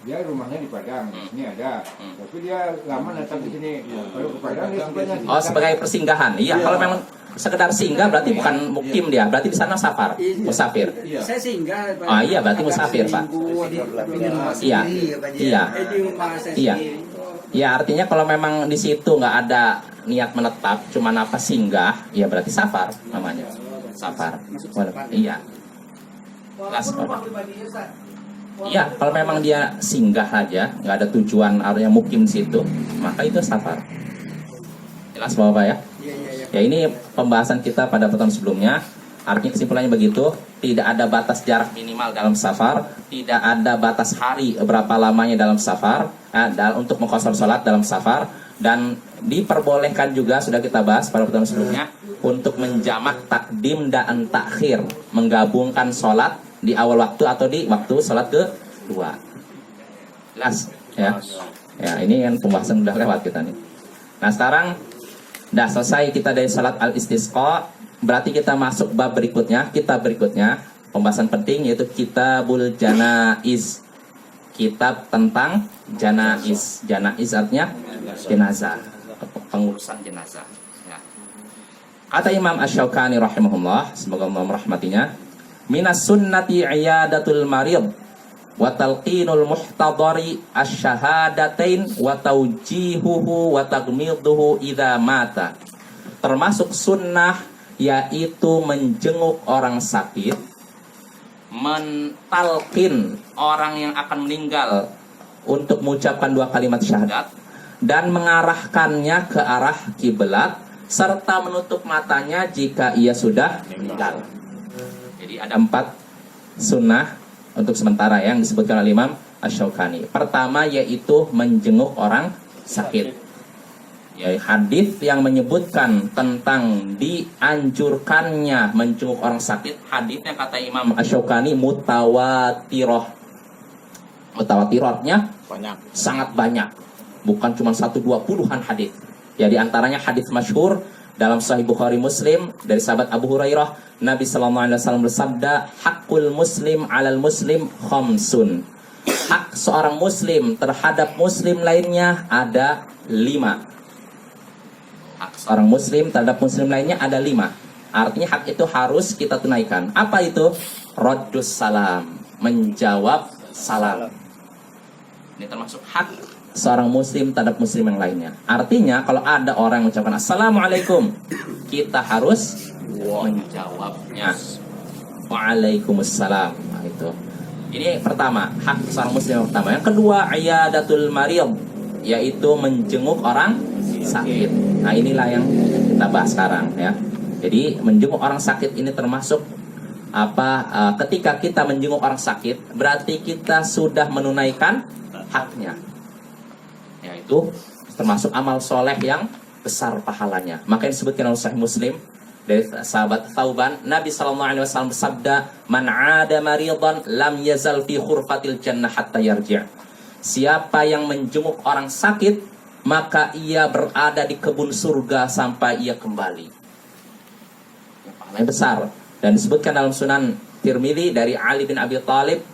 D: dia rumahnya di Padang, ini ada, tapi dia lama datang ke sini. Kalau ke Padang dia sebenarnya
A: Oh, sebagai persinggahan. Iya, kalau memang sekedar singgah berarti bukan mukim dia, berarti di sana safar, musafir.
F: Saya singgah. Pak.
A: Ah, iya, berarti
F: Agak
A: musafir, Pak.
F: seminggu di rumah
A: Iya.
F: sendiri, ya, Pak.
A: Iya.
F: Di rumah saya
A: Iya.
F: sendiri.
A: Ya artinya kalau memang di situ nggak ada niat menetap, cuma apa singgah, ya berarti safar namanya. Safar. Iya. Jelas, Bapak. Iya, kalau memang dia singgah aja, nggak ada tujuan artinya mukim di situ, maka itu safar. Jelas Bapak ya? Ya ini pembahasan kita pada pertemuan sebelumnya. Artinya kesimpulannya begitu, tidak ada batas jarak minimal dalam safar, tidak ada batas hari berapa lamanya dalam safar, untuk mengqasar sholat dalam safar, dan diperbolehkan juga sudah kita bahas pada pertemuan sebelumnya untuk menjamak takdim dan takhir, menggabungkan sholat di awal waktu atau di waktu sholat kedua. Jelas ya? Ya ini kan pembahasan udah lewat kita nih. Nah sekarang udah selesai kita dari sholat al-istisqa. Berarti kita masuk bab berikutnya, kitab berikutnya, pembahasan penting yaitu kitabul janaiz. Kitab tentang janaiz. Janaiz artinya jenazah, pengurusan jenazah. Ya. Kata Imam Asy-Syaukani rahimahullah, semoga Allah merahmatinya, minas sunnati iyadatul marid wa talqinul muhtadari asyhadatain wa taujihuhu wa tagmiduhu idza mata. Termasuk sunnah yaitu menjenguk orang sakit, mentalkin orang yang akan meninggal untuk mengucapkan 2 kalimat syahadat, dan mengarahkannya ke arah kiblat serta menutup matanya jika ia sudah meninggal. Jadi ada 4 sunnah untuk sementara yang disebutkan oleh Imam Asy-Syaukani. Pertama yaitu menjenguk orang sakit. Ya, hadis yang menyebutkan tentang dianjurkannya menjenguk orang sakit, hadisnya kata Imam Asy-Syaukani mutawatirah. Mutawatirahnya
C: Banyak.
A: sangat banyak, bukan cuma 1-2 puluhan hadis. Ya di antaranya hadis masyhur dalam Sahih Bukhari Muslim dari sahabat Abu Hurairah, Nabi sallallahu alaihi wasallam bersabda, "Haqqul muslim 'alal muslim khamsun." Hak seorang muslim terhadap muslim lainnya ada 5. Hak seorang muslim terhadap muslim lainnya ada 5. Artinya hak itu harus kita tunaikan. Apa itu? Raddus salam, menjawab salam. Ini termasuk hak seorang muslim terhadap muslim yang lainnya. Artinya kalau ada orang yang mengucapkan assalamualaikum, kita harus menjawabnya waalaikumsalam. Nah, itu. Ini pertama, hak seorang muslim yang pertama. Yang kedua, iyadatul marid, yaitu menjenguk orang sakit. Nah, inilah yang kita bahas sekarang ya. Jadi menjenguk orang sakit ini termasuk ketika kita menjenguk orang sakit, berarti kita sudah menunaikan haknya. Yaitu termasuk amal soleh yang besar pahalanya. Maka disebutkan oleh Sahih Muslim dari sahabat Thauban, Nabi SAW bersabda, "Man 'ada maridan lam yazal fi khurfatil jannah hatta yarji'." Siapa yang menjenguk orang sakit, maka ia berada di kebun surga sampai ia kembali. Pahalanya besar. Dan disebutkan dalam Sunan Tirmidzi dari Ali bin Abi Thalib,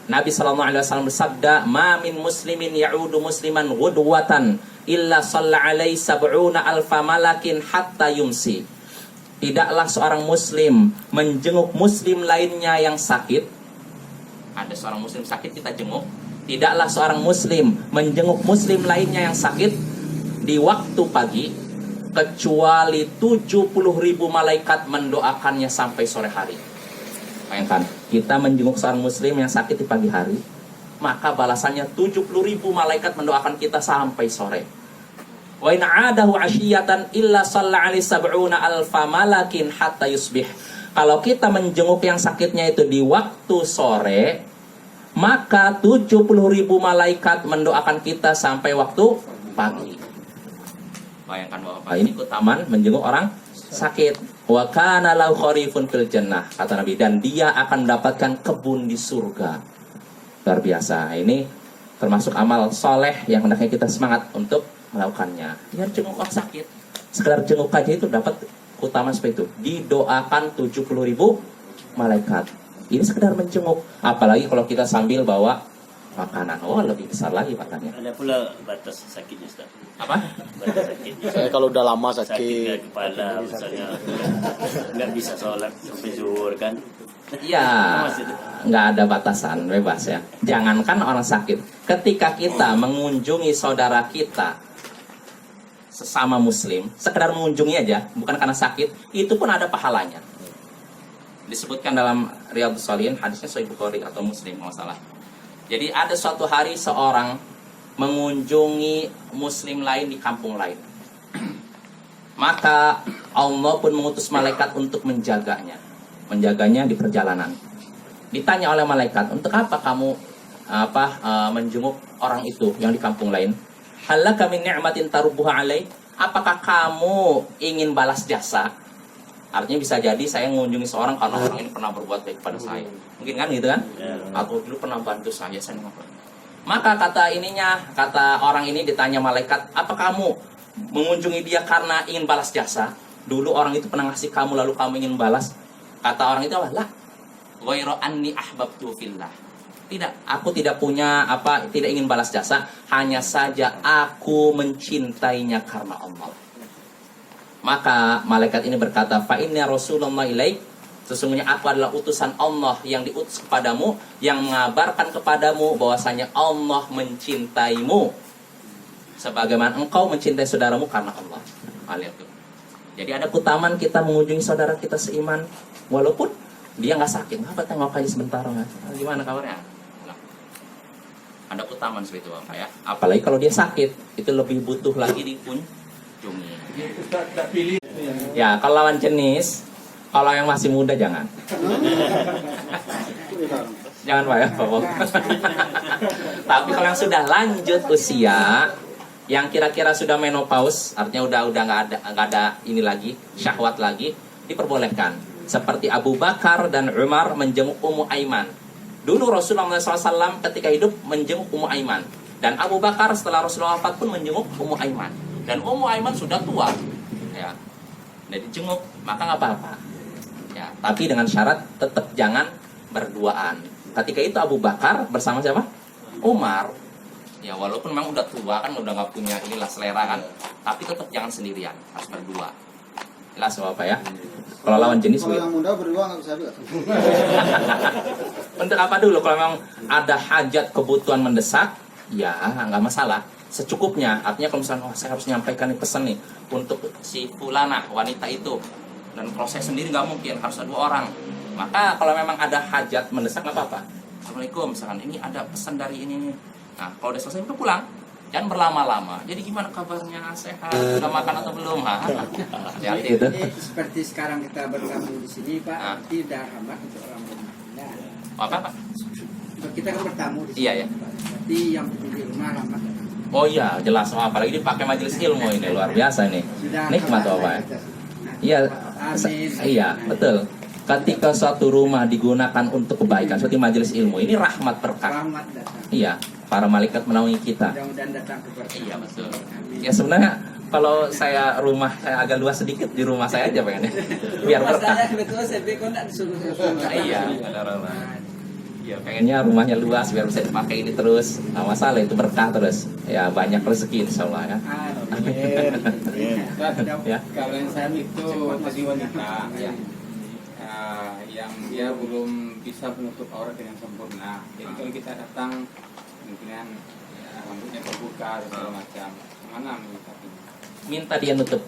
A: Nabi SAW bersabda, "Ma min muslimin ya'udu musliman ghudwatan illa shalla alaihi sab'una alfa malakin hatta yumsi." Tidaklah seorang muslim menjenguk muslim lainnya yang sakit. Ada seorang muslim sakit, kita jenguk. Tidaklah seorang muslim menjenguk muslim lainnya yang sakit di waktu pagi, kecuali 70.000 malaikat mendoakannya sampai sore hari. Bayangkan, kita menjenguk seorang muslim yang sakit di pagi hari, maka balasannya 70.000 malaikat mendoakan kita sampai sore. Wa in 'adahu 'ashiyatan illa shalla 'alaihi sab'una alfa malakin hatta yusbih. Kalau kita menjenguk yang sakitnya itu di waktu sore, maka 70.000 malaikat mendoakan kita sampai waktu pagi. Bayangkan Bapak, ini keutamaan menjenguk orang sakit. Wa kana lahu kharifun fil jannah, kata Nabi, dan dia akan mendapatkan kebun di surga. Luar biasa. Ini termasuk amal soleh yang hendaknya kita semangat untuk melakukannya. Biar jenguk orang sakit, sekedar jenguk aja itu dapat keutamaan seperti itu. Didoakan 70.000 malaikat. Ini sekedar menjenguk. Apalagi kalau kita sambil bawa makanan, lebih besar lagi pahalanya.
G: Ada pula batas sakitnya, Ustaz.
A: Apa?
G: Batas sakitnya.
C: Saya kalau udah lama
G: Sakit
C: sakit,
G: kepala misalnya, nggak bisa sholat sampai zuhur kan?
A: Ya, nggak ada batasan, bebas ya. Jangankan orang sakit, ketika kita mengunjungi saudara kita sesama muslim, sekedar mengunjungi aja, bukan karena sakit, itu pun ada pahalanya. Disebutkan dalam Riyadhus Shalihin, hadisnya Sahih Bukhari atau Muslim kalau salah. Jadi ada suatu hari seorang mengunjungi muslim lain di kampung lain. Maka Allah pun mengutus malaikat untuk menjaganya di perjalanan. Ditanya oleh malaikat, "Untuk apa kamu menjenguk orang itu yang di kampung lain? Halaka min ni'matin tarubbuha alai?" Apakah kamu ingin balas jasa? Artinya bisa jadi saya mengunjungi seorang karena orang ini pernah berbuat baik pada saya. Mungkin kan gitu kan? Atau dulu pernah bantu saya Maka kata orang ini ditanya malaikat, "Apa kamu mengunjungi dia karena ingin balas jasa? Dulu orang itu pernah ngasih kamu lalu kamu ingin balas?" Kata orang itu, "La, ghairu anni ahbabtu fillah." Tidak, aku tidak ingin balas jasa, hanya saja aku mencintainya karena Allah. Maka malaikat ini berkata, "Fa inna Rasulullah ilaik." Sesungguhnya aku adalah utusan Allah yang diutus kepadamu, yang mengabarkan kepadamu bahwasanya Allah mencintaimu sebagaimana engkau mencintai saudaramu karena Allah. Lihat tuh. Jadi ada keutamaan kita mengunjungi saudara kita seiman, walaupun dia nggak sakit. Apa tengok aja sebentar, gimana kabarnya? Nah, ada keutamaan seperti itu, Bapak ya. Apalagi kalau dia sakit, itu lebih butuh lagi dikunjungi.
E: Ustaz tak pilih.
A: Ya, kalau lawan jenis, kalau yang masih muda jangan. Jangan Pak ya, Bapak. Tapi kalau yang sudah lanjut usia, yang kira-kira sudah menopause, artinya udah nggak ada ini lagi, syahwat lagi, diperbolehkan. Seperti Abu Bakar dan Umar menjenguk Ummu Aiman. Dulu Rasulullah SAW ketika hidup menjenguk Ummu Aiman, dan Abu Bakar setelah Rasulullah wafat pun menjenguk Ummu Aiman. Dan Ummu Aiman sudah tua, ya, jadi jenguk, maka nggak apa-apa. Ya, tapi dengan syarat tetap jangan berduaan. Ketika itu Abu Bakar bersama siapa? Umar. Ya walaupun memang udah tua kan, udah nggak punya inilah selera kan, tapi tetap jangan sendirian, harus berdua. Jelas Bapak ya. Kalau lawan jenis
D: Kalau yang muda berdua nggak bisa juga.
A: Untuk apa dulu? Kalau memang ada hajat kebutuhan mendesak, ya nggak masalah. Secukupnya, artinya kalau misalnya saya harus nyampaikan nih pesan nih untuk si fulana wanita itu, dan kalau saya sendiri nggak mungkin, harus ada 2 orang. Maka kalau memang ada hajat mendesak nggak apa-apa. Assalamualaikum, misalkan ini ada pesan dari ini nih. Nah kalau udah selesai udah pulang, jangan berlama-lama. Jadi gimana kabarnya, sehat, udah makan atau belum? Hati-hati itu.
F: Ini seperti sekarang kita bertamu di sini Pak,
A: Ah.
F: tidak amat untuk orang rumah. Nah,
A: Apa Pak?
F: kita kan bertamu di sini.
A: Iya, ya.
F: Pak. Berarti yang di rumah ramah.
A: Oh iya, jelas. Oh, apalagi dipakai majelis ilmu ini luar biasa ini.
F: Sudah
A: Nikmat
F: kabar
A: Bapak.
F: kita.
A: Iya,
F: Amin.
A: iya, betul. Ketika suatu rumah digunakan untuk kebaikan, seperti majelis ilmu, ini rahmat berkah.
F: Rahmat datang.
A: Iya, para malaikat menaungi kita.
F: Mudah-mudahan datang keberkahan.
A: Iya, betul.
F: Amin.
A: Ya sebenarnya kalau rumah saya agak luas sedikit, di rumah saya aja pengennya. Biar berkah.
F: Saya kebetulan saya kok enggak disuruh.
A: Iya, ya pengennya rumahnya luas biar bisa dipakai ini terus. Nggak masalah, itu berkah terus. Ya banyak rezeki insya Allah ya. Ya.
I: Kalau yang saya itu tadi wanita yang dia belum bisa menutup aurat dengan sempurna. Jadi kalau kita datang kemungkinan rambutnya terbuka dan segala macam. Mana menyikapinya?
A: Minta dia nutup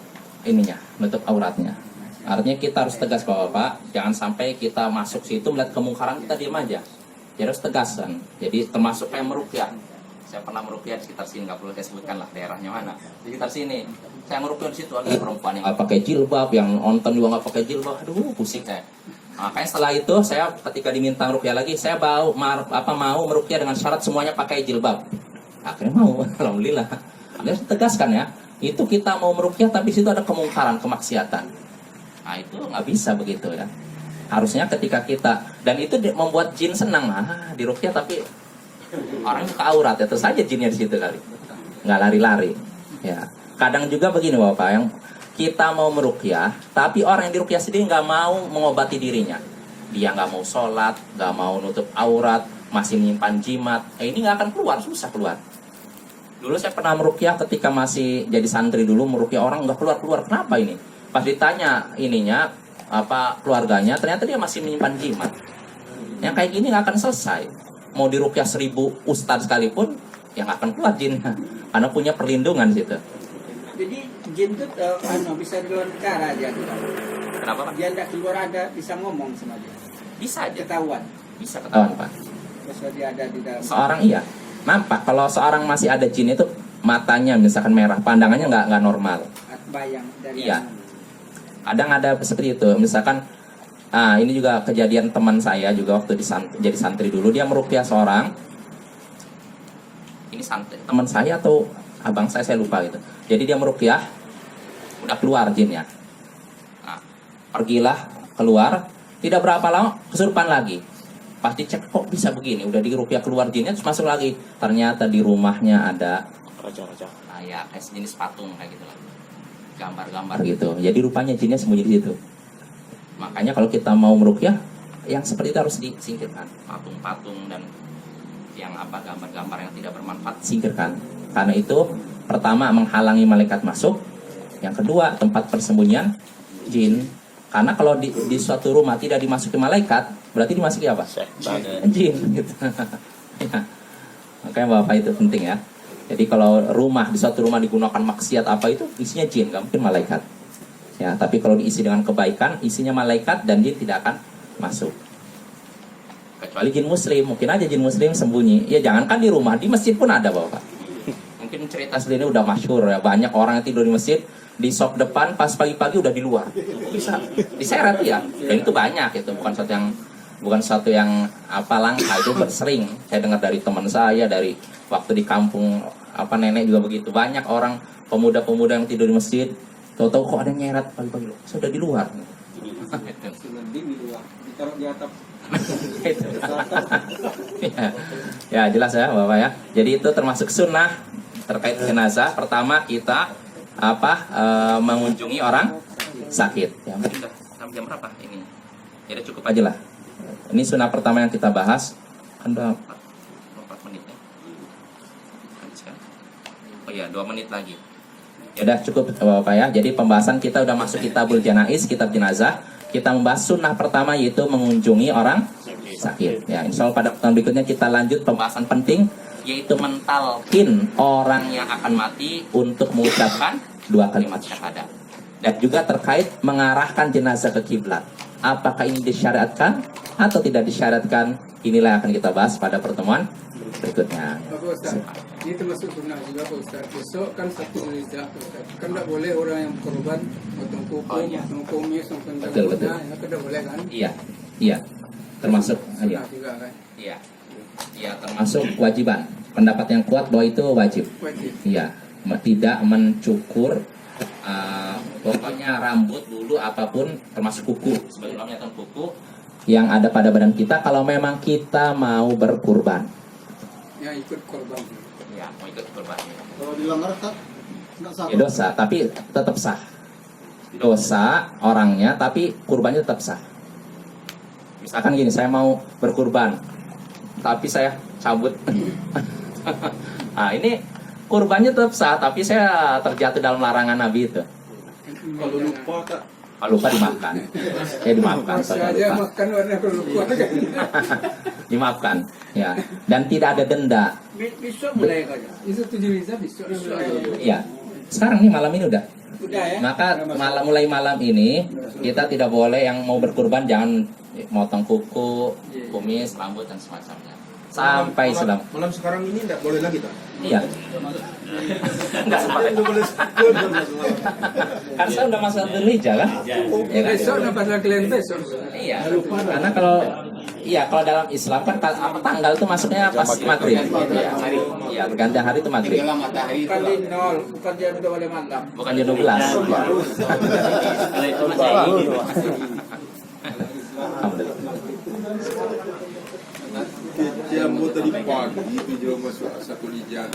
A: ininya, nutup auratnya. Artinya kita harus tegas Bapak, jangan sampai kita masuk situ melihat kemungkaran kita diam aja. Jadi harus tegasan. Jadi termasuk kayak meruqyah. Saya pernah meruqyah di sekitar sini, nggak perlu saya sebutkan lah daerahnya mana. Di sekitar sini, saya meruqyah di situ ada perempuan yang nggak pakai jilbab, yang nonton juga nggak pakai jilbab. Aduh, pusing saya. Makanya setelah itu saya ketika diminta meruqyah lagi, saya mau meruqyah dengan syarat semuanya pakai jilbab. Akhirnya mau, alhamdulillah. Dia tegaskan ya, itu kita mau meruqyah tapi situ ada kemungkaran, kemaksiatan. Nah itu nggak bisa begitu ya. Harusnya ketika kita, dan itu membuat jin senang, di ruqyah tapi orang buka aurat ya, terus saja jinnya di situ kali, nggak lari-lari. Ya, kadang juga begini Bapak, yang kita mau meruqyah, tapi orang yang diruqyah sendiri nggak mau mengobati dirinya. Dia nggak mau sholat, nggak mau nutup aurat, masih menyimpan jimat. Ini nggak akan keluar, susah keluar. Dulu saya pernah meruqyah ketika masih jadi santri dulu, meruqyah orang nggak keluar-keluar. Kenapa ini? Pas ditanya ininya, keluarganya, ternyata dia masih menyimpan jimat. Yang kayak gini nggak akan selesai. Mau diruqyah 1000 ustadz sekalipun, yang nggak akan keluar jinnya. Karena punya perlindungan di situ.
F: Jadi jin itu bisa di luar negara aja.
A: Kenapa Pak?
F: Dia tidak keluar ada bisa ngomong sama dia.
A: Bisa aja.
F: Ketahuan.
A: Bisa ketahuan Pak.
F: Terus dia ada di dalam.
A: Seorang iya. Nampak kalau seorang masih ada jin itu matanya misalkan merah, pandangannya nggak normal.
F: Bayang dari
A: Iya. Kadang ada seperti itu. Misalkan ini juga kejadian teman saya juga waktu jadi santri dulu, dia meruqyah seorang. Ini santri teman saya atau abang saya lupa gitu. Jadi dia meruqyah, udah keluar jinnya. Nah, pergilah keluar, tidak berapa lama kesurupan lagi. Pasti cek kok bisa begini, udah diruqyah keluar jinnya terus masuk lagi. Ternyata di rumahnya ada
C: Raja-raja.
A: ya kayak sejenis patung kayak gitu lah, gambar-gambar gitu. Jadi rupanya jinnya sembunyi di situ. Makanya kalau kita mau meruqyah, yang seperti itu harus disingkirkan. Patung-patung dan yang gambar-gambar yang tidak bermanfaat singkirkan. Karena itu pertama menghalangi malaikat masuk, yang kedua tempat persembunyian jin. Karena kalau di suatu rumah tidak dimasuki malaikat, berarti dimasuki apa? Jin gitu. Ya. Makanya Bapak itu penting ya. Jadi kalau di suatu rumah digunakan maksiat apa itu isinya jin, nggak mungkin malaikat. Ya, tapi kalau diisi dengan kebaikan, isinya malaikat dan jin tidak akan masuk. Kecuali jin muslim, mungkin aja jin muslim sembunyi. Ya jangankan di rumah, di masjid pun ada Bapak. Mungkin cerita seperti ini udah masyhur ya, banyak orang yang tidur di masjid, di shop depan pas pagi-pagi udah di luar. Bisa diseret ya. Dan itu banyak, itu bukan satu yang langka, itu sering saya dengar dari teman saya, dari waktu di kampung nenek juga begitu. Banyak orang pemuda-pemuda yang tidur di masjid, tahu-tahu kok ada yang nyeret pagi-pagi loh, sudah di luar.
B: Selending di luar, ditaruh di atap.
A: Ya jelas ya Bapak ya. Jadi itu termasuk sunnah terkait jenazah. Pertama kita mengunjungi orang sakit. Ya mungkin jam berapa ini? Ya udah cukup aja lah. Ini sunnah pertama yang kita bahas. Anda 4 menit ya. Oh iya 2 menit lagi. Ya udah cukup Bapak ya. Jadi pembahasan kita udah masuk kitabul janaiz, kitab jenazah. Kita membahas sunnah pertama yaitu mengunjungi orang sakit. Ya, insya Allah pada pertemuan berikutnya kita lanjut pembahasan penting yaitu mentalkin orang yang akan mati untuk mengucapkan 2 kalimat syahadat. Dan juga terkait mengarahkan jenazah ke kiblat. Apakah ini disyariatkan atau tidak disyariatkan? Inilah yang akan kita bahas pada pertemuan berikutnya.
F: Pak Ustaz, ini termasuk sunnah juga Pak Ustaz. Besok kan 1 Zulhijjah Pak Ustaz. Kan tidak boleh orang yang berkorban potong kuku, potong kumis, potong
A: Betul, betul.
F: rambutnya, ya kan tidak boleh kan?
A: Iya. Termasuk
F: Sunnah juga kan?
A: Iya, termasuk kewajiban. Pendapat yang kuat bahwa itu wajib.
F: Wajib.
A: Iya, tidak mencukur pokoknya rambut dulu apapun termasuk kuku. Sebagai ulama menyatakan kuku yang ada pada badan kita kalau memang kita mau berkurban.
F: Ya ikut korban.
A: Ya, mau ikut kurban.
D: Kalau dilanggar tak nggak sah.
A: Ya dosa, tapi tetap sah. Dosa orangnya, tapi kurbannya tetap sah. Misalkan gini, saya mau berkurban, tapi saya cabut. Nah, ini kurbannya tetap sah, tapi saya terjatuh dalam larangan Nabi itu.
E: Kalau lupa tak
A: Kalau lupa dimaafkan. Ya dimaafkan.
F: Masih
A: kalau
F: aja
A: lupa.
F: makan warna kalau lupa kan?
A: Dimaafkan. Ya. Dan tidak ada denda.
F: Besok mulai kan? Itu 7 Zulhijjah besok mulai.
A: Ya. Sekarang nih malam ini udah.
F: Udah ya?
A: Maka mulai malam ini kita tidak boleh yang mau berkurban jangan motong kuku, kumis, rambut dan semacamnya. Sampai sudah.
E: malam sekarang ini tidak boleh lagi tak?
A: Iya. Enggak sempat.
E: Tidak boleh.
A: Kan saya udah masuk Zulhijjah kan? Ya kan?
F: Besok nah pasal kalian besok.
A: Iya. Karena kalau dalam Islam kan tanggal itu masuknya pas maghrib. Iya, berganti hari itu maghrib.
F: Bukan di 0, bukan jam 12 malam.
A: Bukan jam 12.
G: Kalau itu masih
A: Alhamdulillah.
E: Dia mau tadi pagi itu juga masuk 1 Zulhijjah.